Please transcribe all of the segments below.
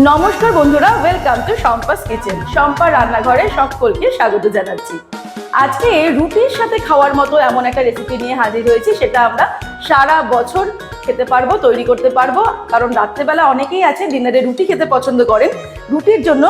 নমস্কার বন্ধুরা, welcome to Shampa's kitchen. Shampa রান্নাঘরে সকলকে স্বাগত জানাচ্ছি। আজকে রুটির সাথে খাওয়ার মতো এমন একটা রেসিপি নিয়ে হাজির হয়েছি, সেটা আমরা সারা বছর খেতে পারবো, তৈরি করতে পারবো। কারণ রাত্রেবেলা অনেকেই আছে ডিনারে রুটি খেতে পছন্দ করেন। রুটির জন্য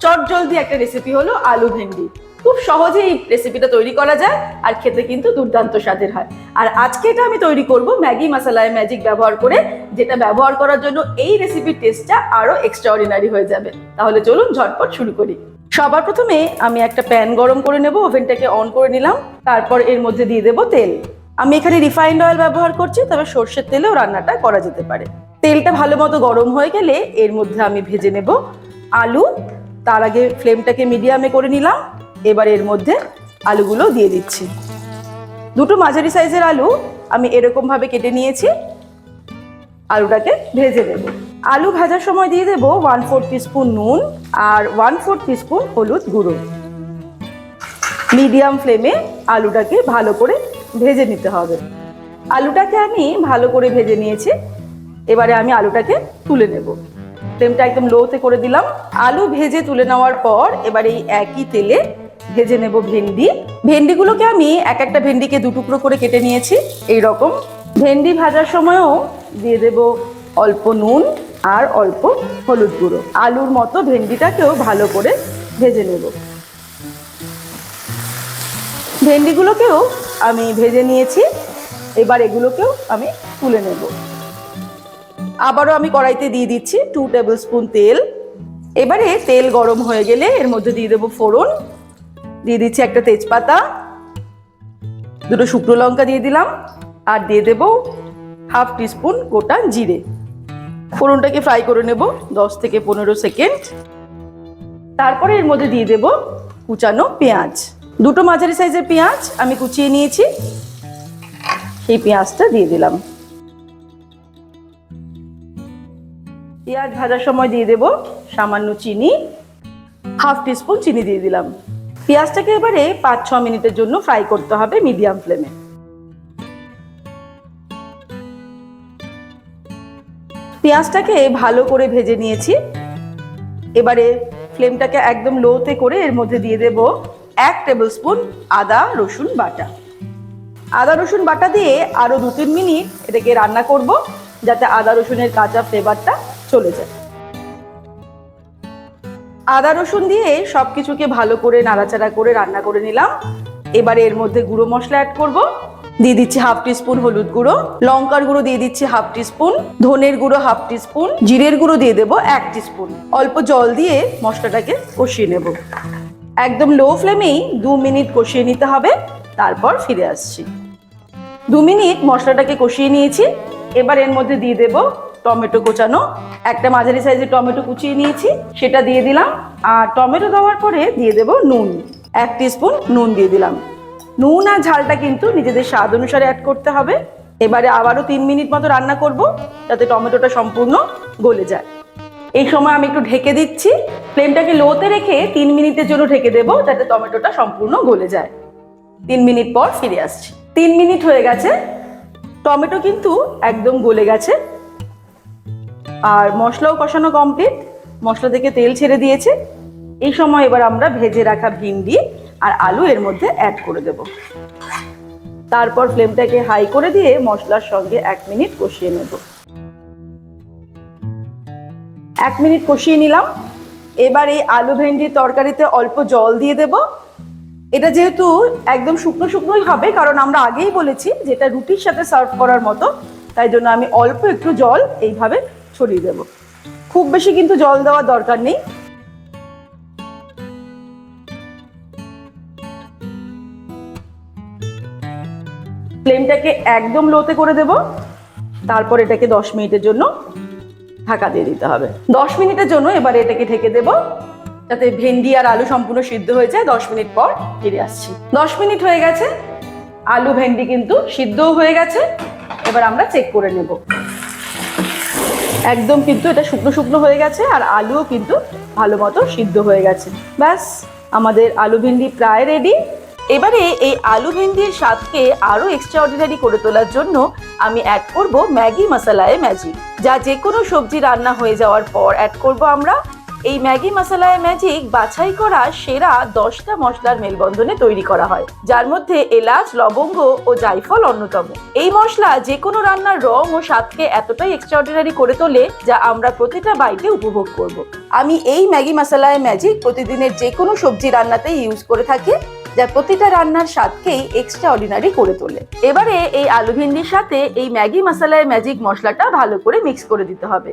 চটজলদি একটা রেসিপি হলো আলু ভেন্ডি। খুব সহজে এই রেসিপিটা তৈরি করা যায় আর খেতে কিন্তু দুর্দান্ত স্বাদের হয়। আর আজকে এটা আমি তৈরি করব ম্যাগি মশলায় ম্যাজিক ব্যবহার করে, যেটা ব্যবহার করার জন্য এই রেসিপির টেস্টটা আরো এক্সট্রাঅর্ডিনারি হয়ে যাবে। তাহলে চলুন ঝটপট শুরু করি। সবার প্রথমে আমি একটা প্যান গরম করে নেব, ওভেনটাকে অন করে নিলাম। তারপর এর মধ্যে দিয়ে দেব তেল। আমি এখানে রিফাইন্ড অয়েল ব্যবহার করছি, তবে সর্ষের তেলেও রান্নাটা করা যেতে পারে। তেলটা ভালো মতো গরম হয়ে গেলে এর মধ্যে আমি ভেজে নেব আলু। তার আগে ফ্লেমটাকে মিডিয়ামে করে নিলাম। এবার এর মধ্যে আলুগুলো দিয়ে দিচ্ছি। দুটো মাঝারি সাইজের আলু আমি এরকম ভাবে কেটে নিয়েছি। আলুটাকে ভেজে নেব। আলু ভাজার সময় দিয়ে দেব 1/4 টিস্পুন নুন আর 1/4 টিস্পুন হলুদ গুঁড়ো। মিডিয়াম ফ্লেমে আলুটাকে ভালো করে ভেজে নিতে হবে। আলুটাকে আমি ভালো করে ভেজে নিয়েছি। এবারে আমি আলুটাকে তুলে নেব। ফ্লেমটা একদম লোতে করে দিলাম। আলু ভেজে তুলে নেওয়ার পর এবার এই একই তেলে ভেজে নেব ভেন্ডি। ভেন্ডিগুলোকে আমি একটা ভেন্ডিকে দুটুকরো করে কেটে নিয়েছি। এই রকম ভেন্ডি ভাজার সময়ও দিয়ে দেব অল্প নুন আর অল্প হলুদ গুঁড়ো। আলুর মতো ভেন্ডিটাকেও ভালো করে ভেজে নেব। ভেন্ডিগুলোকেও আমি ভেজে নিয়েছি। এবার এগুলোকেও আমি তুলে নেব। আবারও আমি কড়াইতে দিয়ে দিচ্ছি 2 টেবিল স্পুন তেল। এবারে তেল গরম হয়ে গেলে এর মধ্যে দিয়ে দেব ফোড়ন। দিয়ে দিচ্ছি একটা তেজপাতা, দুটো শুকনো লঙ্কা দিয়ে দিলাম, আর দিয়ে দেব 1/2 টিস্পুন গোটা জিরে। ফোড়নটাকে ফ্রাই করে নেব 10 থেকে 15 সেকেন্ড। তারপরে এর মধ্যে দিয়ে দেব কুচানো পেঁয়াজ। দুটো মাঝারি সাইজের পেঁয়াজ আমি কুচিয়ে নিয়েছি, সেই পেঁয়াজটা দিয়ে দিলাম। পেঁয়াজ ভাজার সময় দিয়ে দেব সামান্য চিনি, 1/2 টিস্পুন চিনি দিয়ে দিলাম। পেঁয়াজটাকে এবারে 5-6 মিনিটের জন্য ফ্রাই করতে হবে মিডিয়াম ফ্লেমে। পেঁয়াজটাকে ভালো করে ভেজে নিয়েছি। এবারে ফ্লেমটাকে একদম লোতে করে এর মধ্যে দিয়ে দেব 1 টেবিল স্পুন আদা রসুন বাটা। আদা রসুন বাটা দিয়ে আরো 2-3 মিনিট এটাকে রান্না করব, যাতে আদা রসুনের কাঁচা ফ্লেভারটা চলে যায়। আদা রসুন দিয়ে সবকিছুকে ভালো করে নাড়াচাড়া করে রান্না করে নিলাম। এবারে এর মধ্যে গুঁড়ো মশলা অ্যাড করব। দিয়ে দিচ্ছি 1/2 টিস্পুন হলুদ গুঁড়ো, লঙ্কার গুঁড়ো দিয়ে দিচ্ছি 1/2 টিস্পুন, ধনের গুঁড়ো 1/2 টিস্পুন, জিরের গুঁড়ো দিয়ে দেবো 1 টিস্পুন। অল্প জল দিয়ে মশলাটাকে কষিয়ে নেব। একদম লো ফ্লেমেই 2 মিনিট কষিয়ে নিতে হবে। তারপর ফিরে আসছি। 2 মিনিট মশলাটাকে কষিয়ে নিয়েছি। এবার এর মধ্যে দিয়ে দেব টমেটো কোচানো। একটা মাঝারি সাইজের টমেটো কুচিয়ে নিয়েছি, সেটা দিয়ে দিলাম। আর টমেটো দেওয়ার পরে দিয়ে দেব নুন, 1 টিস্পুন নুন দিয়ে দিলাম। নুন আর ঝালটা কিন্তু নিজেদের স্বাদ অনুসারে অ্যাড করতে হবে। এবারে আবারও 3 মিনিট মতো রান্না করব, যাতে টমেটোটা সম্পূর্ণ গলে যায়। এই সময় আমি একটু ঢেকে দিচ্ছি। ফ্লেমটাকে লোতে রেখে 3 মিনিটের জন্য ঢেকে দেব, যাতে টমেটোটা সম্পূর্ণ গলে যায়। 3 মিনিট পর ফিরে আসছি। 3 মিনিট হয়ে গেছে। টমেটো কিন্তু একদম গলে গেছে আর মশলাও কষানো কমপ্লিট। মশলা থেকে তেল ছেড়ে দিয়েছে। এই সময় এবার আমরা ভেজে রাখা ভিন্ডি আর আলু এর মধ্যে অ্যাড করে দেব। তারপর ফ্লেমটাকে হাই করে দিয়ে মশলার সঙ্গে 1 মিনিট কষিয়ে নেব। 1 মিনিট কষিয়ে নিলাম। এবার এই আলু ভেন্ডির তরকারিতে অল্প জল দিয়ে দেব। এটা যেহেতু একদম শুকনো শুকনোই হবে, কারণ আমরা আগেই বলেছি যে এটা রুটির সাথে সার্ভ করার মতো, তাই জন্য আমি অল্প একটু জল এইভাবে ছড়িয়ে দেব। খুব বেশি কিন্তু জল দেওয়ার দরকার নেই। ফ্লেমটাকে একদম লোতে করে দেব। তারপর এটাকে 10 মিনিটের জন্য ঢাকা দিয়ে দিতে হবে। 10 মিনিটের জন্য এবারে এটাকে ঢেকে দেব, যাতে ভেন্ডি আর আলু সম্পূর্ণ সিদ্ধ হয়ে যায়। 10 মিনিট পর ফিরে আসছি। 10 মিনিট হয়ে গেছে। আলু ভেন্ডি কিন্তু সিদ্ধও হয়ে গেছে। এবার আমরা চেক করে নেব। একদম কিন্তু এটা শুকনো শুকনো হয়ে গেছে আর আলুও কিন্তু ভালো মতো সিদ্ধ হয়ে গেছে। ব্যাস, আমাদের আলু ভেন্ডি প্রায় রেডি। এবারে এই আলু ভেন্ডির স্বাদকে আরো এক্সট্রাঅর্ডিনারি করে তোলার জন্য আমি অ্যাড করব ম্যাগি মশলায় ম্যাজিক, যা যে কোনো সবজি রান্না হয়ে যাওয়ার পর অ্যাড করব আমরা। এই ম্যাগি মশলায় ম্যাজিক বাছাই করা সেরা 10টা মশলার মেলবন্ধনে তৈরি করা হয়, যার মধ্যে এলাচ, লবঙ্গ ও জায়ফল অন্যতম। এই মশলা যে কোনো রান্নার রং ও স্বাদকে এতটাই এক্সট্রাঅর্ডিনারি করে তোলে, যা আমরা প্রতিটা বাইটে উপভোগ করব। আমি এই ম্যাগি মশলায় ম্যাজিক প্রতিদিনের যে কোনো সবজি রান্নাতেই ইউজ করে থাকি, যা প্রতিটা রান্নার স্বাদকেই এক্সট্রাঅর্ডিনারি করে তোলে। এবারে এই আলু ভেন্ডির সাথে এই ম্যাগি মশলায় ম্যাজিক মশলাটা ভালো করে মিক্স করে দিতে হবে।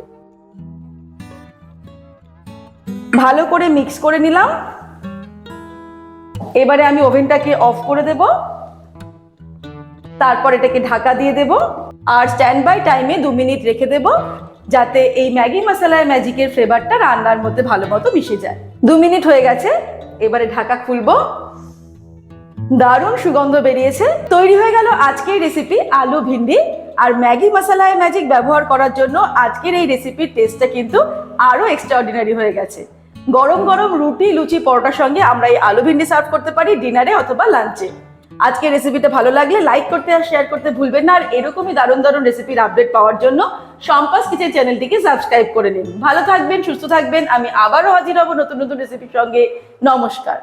ভালো করে মিক্স করে নিলাম। এবারে আমি ওভেনটাকে অফ করে দেব, তারপর এটাকে ঢাকা দিয়ে দেব আর স্ট্যান্ড বাই টাইমে 2 মিনিট রেখে দেব, যাতে এই ম্যাগি মশলায় ম্যাজিকের ফ্লেভারটা রান্নার মধ্যে ভালো মতো মিশে যায়। 2 মিনিট হয়ে গেছে, এবারে ঢাকা খুলবো। দারুণ সুগন্ধ বেরিয়েছে। তৈরি হয়ে গেল আজকের রেসিপি আলু ভিন্ডি। আর ম্যাগি মশলায় ম্যাজিক ব্যবহার করার জন্য আজকের এই রেসিপির টেস্টটা কিন্তু আরো এক্সট্রাঅর্ডিনারি হয়ে গেছে। গরম গরম রুটি, লুচি, পরোটার সঙ্গে আমরা এই আলু ভিন্ডি সার্ভ করতে পারি ডিনারে অথবা লাঞ্চে। আজকের রেসিপিটা ভালো লাগলে লাইক করতে আর শেয়ার করতে ভুলবেন না। আর এরকমই দারুণ দারুণ রেসিপির আপডেট পাওয়ার জন্য সম্পাস কিচেন চ্যানেলটিকে সাবস্ক্রাইব করে নিন। ভালো থাকবেন, সুস্থ থাকবেন। আমি আবারও হাজির হব নতুন নতুন রেসিপির সঙ্গে। নমস্কার।